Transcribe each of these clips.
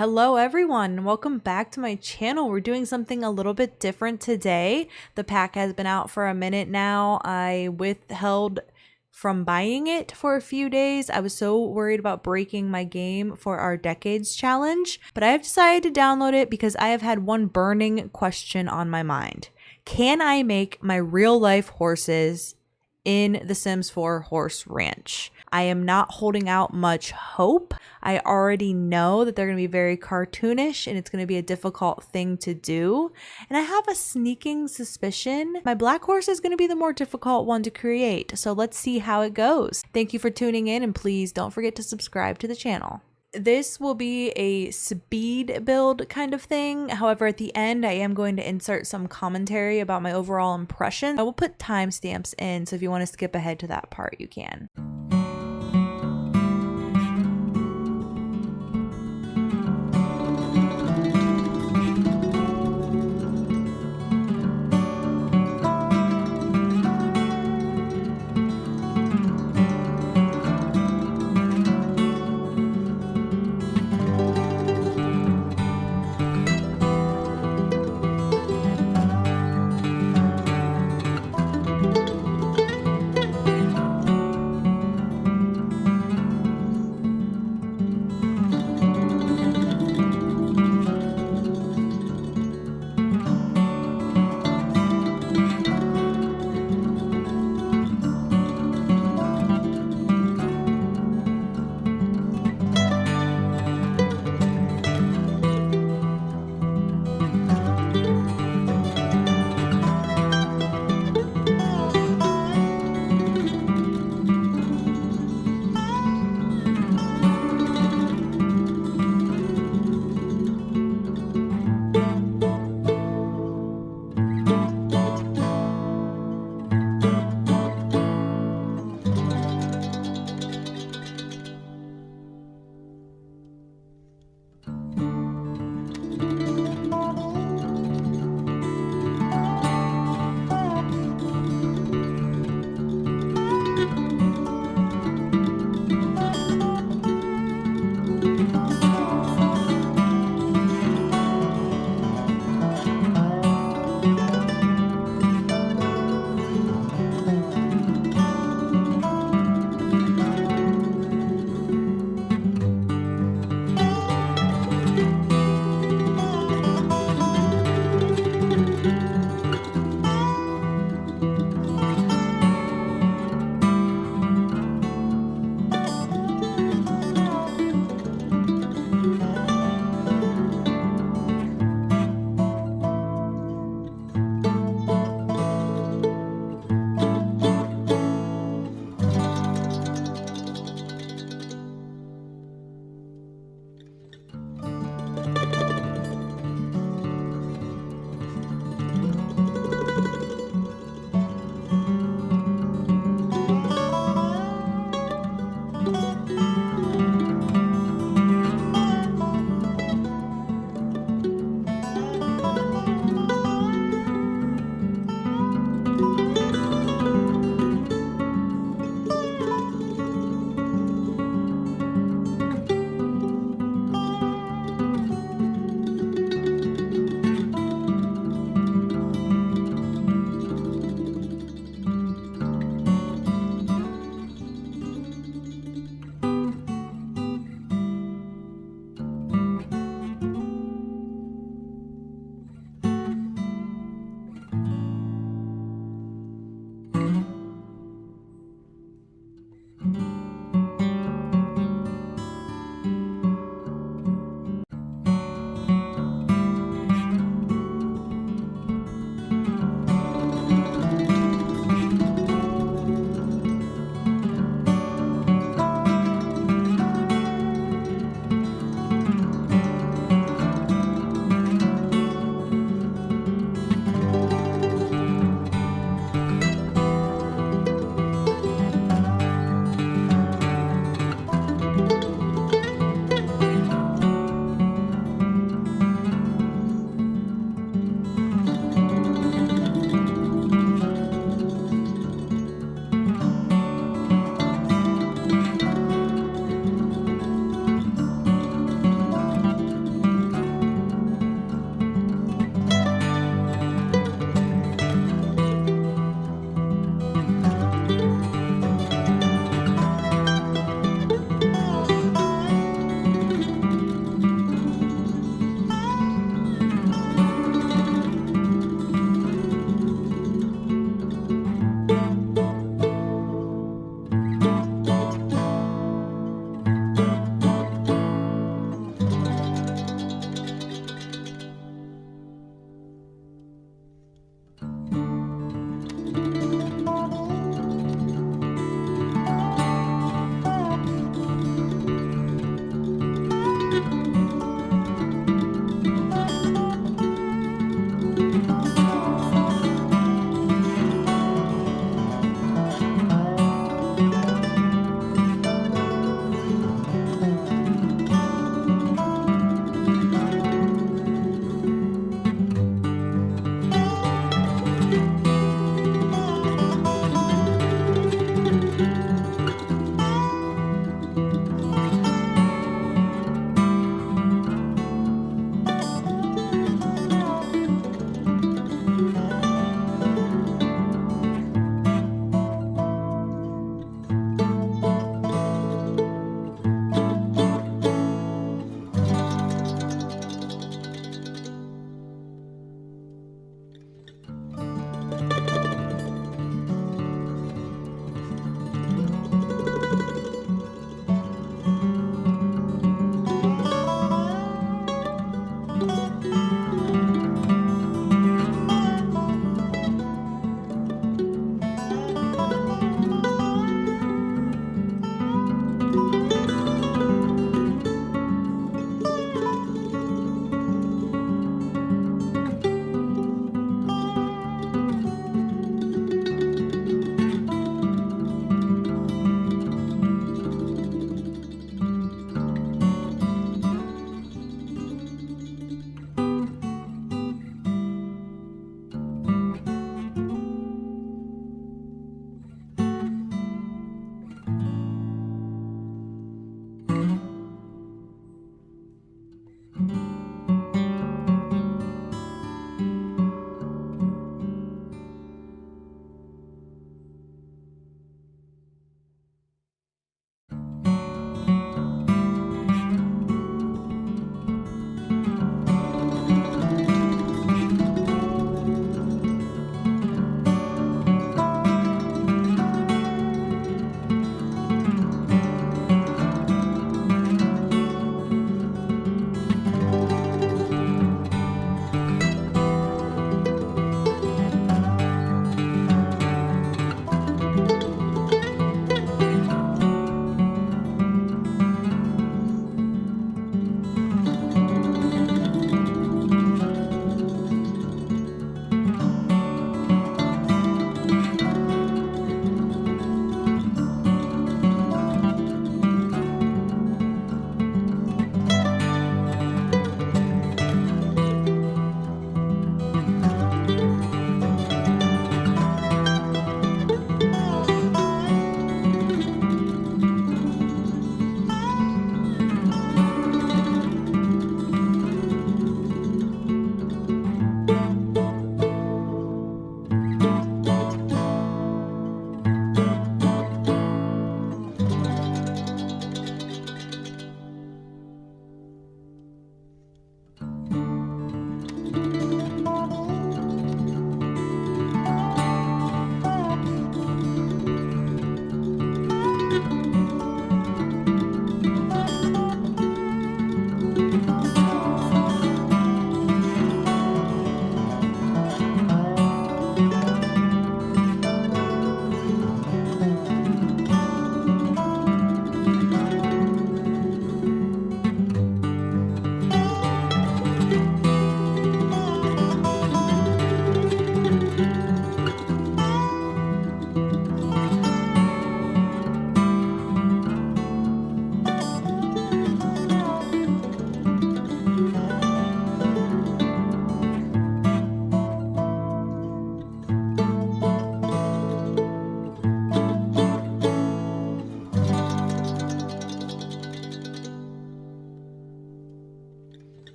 Hello everyone, welcome back to my channel. We're doing something a little bit different today. The pack has been out for a minute now. I withheld from buying it for a few days. I was so worried about breaking my game for our Decades challenge, but I have decided to download it because I have had one burning question on my mind. Can I make my real life horses in The Sims 4 Horse Ranch? I am not holding out much hope. I already know that they're going to be very cartoonish and it's going to be a difficult thing to do. And I have a sneaking suspicion my black horse is going to be the more difficult one to create. So let's see how it goes. Thank you for tuning in and please don't forget to subscribe to the channel. This will be a speed build kind of thing. However, at the end, I am going to insert some commentary about my overall impression. I will put timestamps in, so if you want to skip ahead to that part, you can.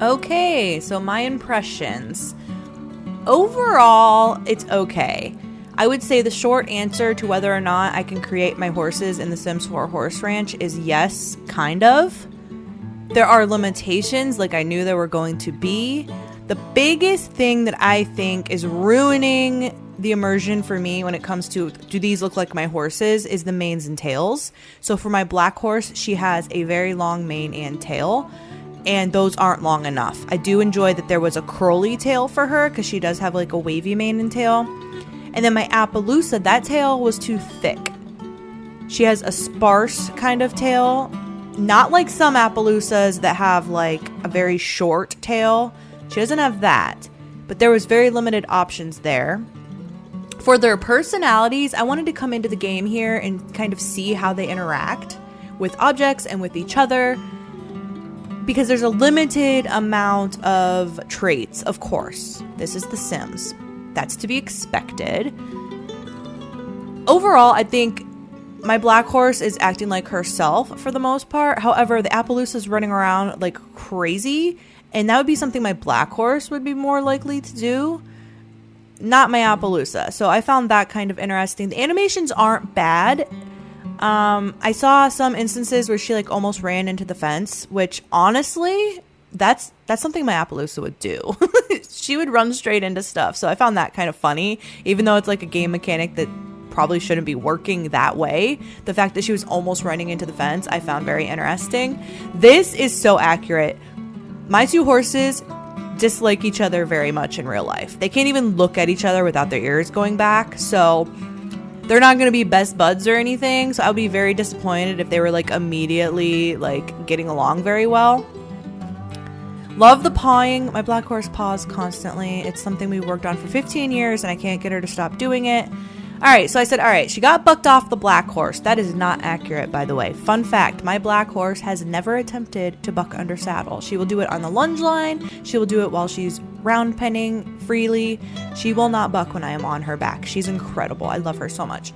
Okay, so my impressions. Overall, it's okay. I would say the short answer to whether or not I can create my horses in the Sims 4 Horse Ranch is yes, kind of. There are limitations like I knew there were going to be. The biggest thing that I think is ruining the immersion for me when it comes to do these look like my horses is the manes and tails. So for my black horse, she has a very long mane and tail, and those aren't long enough. I do enjoy that there was a curly tail for her because she does have like a wavy mane and tail. And then my Appaloosa, that tail was too thick. She has a sparse kind of tail, not like some Appaloosas that have like a very short tail. She doesn't have that, but there was very limited options there. For their personalities, I wanted to come into the game here and kind of see how they interact with objects and with each other, because there's a limited amount of traits, of course. This is The Sims. That's to be expected. Overall, I think my black horse is acting like herself for the most part. However, the Appaloosa is running around like crazy, and that would be something my black horse would be more likely to do, not my Appaloosa. So I found that kind of interesting. The animations aren't bad. I saw some instances where she like almost ran into the fence, which honestly, that's something my Appaloosa would do. She would run straight into stuff. So I found that kind of funny, even though it's like a game mechanic that probably shouldn't be working that way. The fact that she was almost running into the fence, I found very interesting. This is so accurate. My two horses dislike each other very much in real life. They can't even look at each other without their ears going back. So they're not going to be best buds or anything. So I would be very disappointed if they were like immediately like getting along very well. Love the pawing. My black horse paws constantly. It's something we worked on for 15 years and I can't get her to stop doing it. All right, so I said, all right, she got bucked off the black horse. That is not accurate, by the way. Fun fact, my black horse has never attempted to buck under saddle. She will do it on the lunge line. She will do it while she's round penning freely. She will not buck when I am on her back. She's incredible. I love her so much.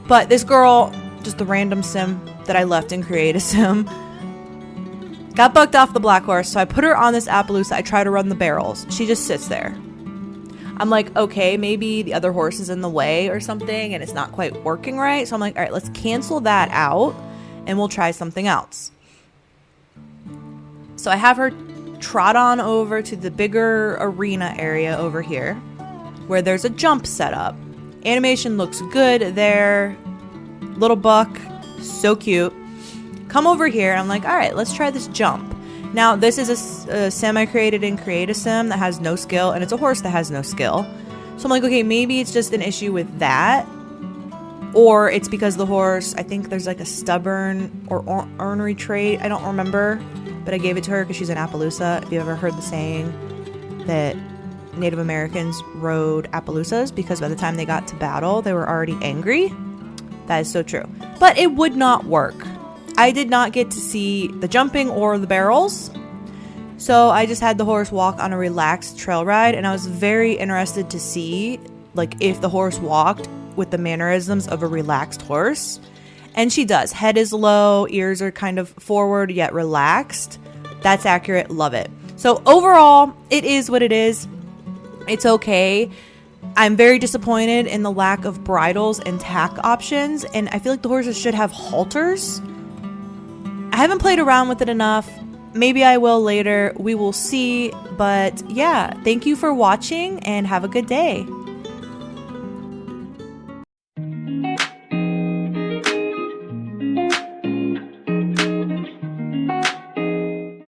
But this girl, just the random sim that I left in Create a Sim, got bucked off the black horse. So I put her on this Appaloosa. I try to run the barrels. She just sits there. I'm like, okay, maybe the other horse is in the way or something and it's not quite working right. So I'm like, all right, let's cancel that out and we'll try something else. So I have her trot on over to the bigger arena area over here where there's a jump set up. Animation looks good there. Little buck, so cute. Come over here. I'm like, all right, let's try this jump. Now, this is a sim I created in Create a Sim that has no skill, and it's a horse that has no skill. So I'm like, okay, maybe it's just an issue with that, or it's because the horse, I think there's like a stubborn or ornery trait. I don't remember, but I gave it to her because she's an Appaloosa. If you've ever heard the saying that Native Americans rode Appaloosas because by the time they got to battle, they were already angry. That is so true. But it would not work. I did not get to see the jumping or the barrels, so I just had the horse walk on a relaxed trail ride, and I was very interested to see like if the horse walked with the mannerisms of a relaxed horse, and she does. Head is low, ears are kind of forward yet relaxed. That's accurate. Love it. So overall, it is what it is. It's okay. I'm very disappointed in the lack of bridles and tack options, and I feel like the horses should have halters. I haven't played around with it enough. Maybe I will later. We will see. But yeah, thank you for watching and have a good day.